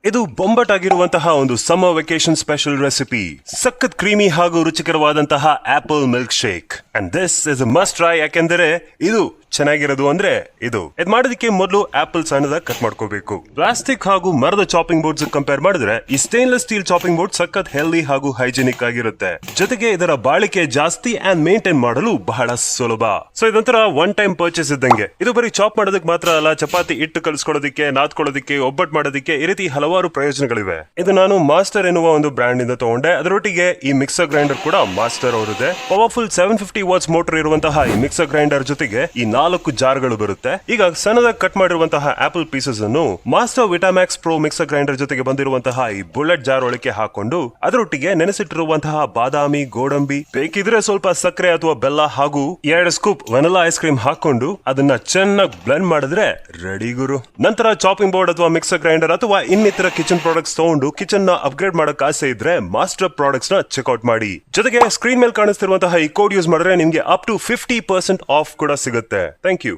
ಇದು ಬೊಂಬಟಾಗಿರುವಂತಹ ಒಂದು ಸಮ್ಮರ್ ವೆಕೇಶನ್ ಸ್ಪೆಷಲ್ ರೆಸಿಪಿ, ಸಖತ್ ಕ್ರೀಮಿ ಹಾಗೂ ರುಚಿಕರವಾದಂತಹ apple milk shake. And this is a must try. ಯಾಕೆಂದರೆ ಇದು ಚೆನ್ನಾಗಿರೋದು ಅಂದ್ರೆ ಇದು ಮಾಡೋದಕ್ಕೆ ಮೊದಲು ಆಪಲ್ ಸಣ್ಣದಾಗಿ ಕಟ್ ಮಾಡ್ಕೋಬೇಕು. ಪ್ಲಾಸ್ಟಿಕ್ ಹಾಗೂ ಮರದ ಚಾಪಿಂಗ್ ಬೋರ್ಡ್ಸ್ ಕಂಪೇರ್ ಮಾಡಿದ್ರೆ ಈ ಸ್ಟೇನ್ಲೆಸ್ ಸ್ಟೀಲ್ ಚಾಪಿಂಗ್ ಬೋರ್ಡ್ ಸಖತ್ ಹೆಲ್ದಿ ಹಾಗೂ ಹೈಜಿನಿಕ್ ಆಗಿರುತ್ತೆ. ಜೊತೆಗೆ ಇದರ ಬಾಳಿಕೆ ಜಾಸ್ತಿ ಅಂಡ್ ಮೇಂಟೈನ್ ಮಾಡಲು ಬಹಳ ಸುಲಭ. ಸೊ ಇದೊಂಥರ ಒನ್ ಟೈಮ್ ಪರ್ಚೇಸ್ ಇದ್ದಂಗೆ. ಇದು ಬರೀ ಚಾಪ್ ಮಾಡೋದಕ್ಕೆ ಮಾತ್ರ ಅಲ್ಲ, ಚಪಾತಿ ಹಿಟ್ಟು ಕಲಿಸ್ಕೊಳ್ಳೋದಕ್ಕೆ, ನಾದ್ಕೊಳ್ಳೋದಕ್ಕೆ, ಒಬ್ಬಟ್ಟು ಮಾಡೋದಕ್ಕೆ, ಈ ರೀತಿ ಹಲವಾರು ಪ್ರಯೋಜನಗಳಿವೆ. ಇದು ನಾನು ಮಾಸ್ಟರ್ ಎನ್ನುವ ಒಂದು ಬ್ರ್ಯಾಂಡ್ ಇಂದ ತಗೊಂಡೆ. ಅದರೊಟ್ಟಿಗೆ ಈ ಮಿಕ್ಸರ್ ಗ್ರೈಂಡರ್ ಕೂಡ ಮಾಸ್ಟರ್ ಅವರದೇ. ಪವರ್ಫುಲ್ 750 ವಾಟ್ಸ್ ಮೋಟರ್ ಇರುವಂತಹ ಈ ಮಿಕ್ಸರ್ ಗ್ರೈಂಡರ್ ಜೊತೆಗೆ ಈ 4 ಜಾರ್ಗಳು ಬರುತ್ತೆ. ಈಗ ಸಣ್ಣದಾಗಿ ಕಟ್ ಮಾಡಿರುವಂತಹ ಆಪಲ್ ಪೀಸಸ್ ಅನ್ನು ಮಾಸ್ಟರ್ ವಿಟಾಮ್ಯಾಕ್ಸ್ ಪ್ರೋ ಮಿಕ್ಸರ್ ಗ್ರೈಂಡರ್ ಜೊತೆಗೆ ಬಂದಿರುವಂತಹ ಈ ಬುಲೆಟ್ ಜಾರ್ ಒಳಗೆ ಹಾಕೊಂಡು ಅದರೊಟ್ಟಿಗೆ ನೆನೆಸಿಟ್ಟಿರುವಂತಹ ಬಾದಾಮಿ, ಗೋಡಂಬಿ, ಬೇಕಿದ್ರೆ ಸ್ವಲ್ಪ ಸಕ್ಕರೆ ಅಥವಾ ಬೆಲ್ಲ ಹಾಗೂ 2 ಸ್ಕೂಪ್ ವೆನಿಲಾ ಐಸ್ ಕ್ರೀಮ್ ಹಾಕೊಂಡು ಅದನ್ನ ಚೆನ್ನಾಗಿ ಬ್ಲೆಂಡ್ ಮಾಡಿದ್ರೆ ರೆಡಿ ಗುರು. ನಂತರ ಚಾಪಿಂಗ್ ಬೋರ್ಡ್ ಅಥವಾ ಮಿಕ್ಸರ್ ಗ್ರೈಂಡರ್ ಅಥವಾ ಇನ್ನಿತರ ಕಿಚನ್ ಪ್ರಾಡಕ್ಟ್ಸ್ ತಗೊಂಡು ಕಿಚನ್ ನ ಅಪ್ಗ್ರೇಡ್ ಮಾಡಕ್ ಆಸೆ ಇದ್ರೆ ಮಾಸ್ಟರ್ ಪ್ರಾಡಕ್ಟ್ಸ್ ನ ಚೆಕ್ಔಟ್ ಮಾಡಿ. ಜೊತೆಗೆ ಸ್ಕ್ರೀನ್ ಮೇಲೆ ಕಾಣಿಸ್ತಿರುವಂತಹ ಈ ಕೋಡ್ ಯೂಸ್ ಮಾಡಿದ್ರೆ ನಿಮ್ಗೆ ಅಪ್ ಟು 50% ಆಫ್ ಕೂಡ ಸಿಗುತ್ತೆ. Thank you.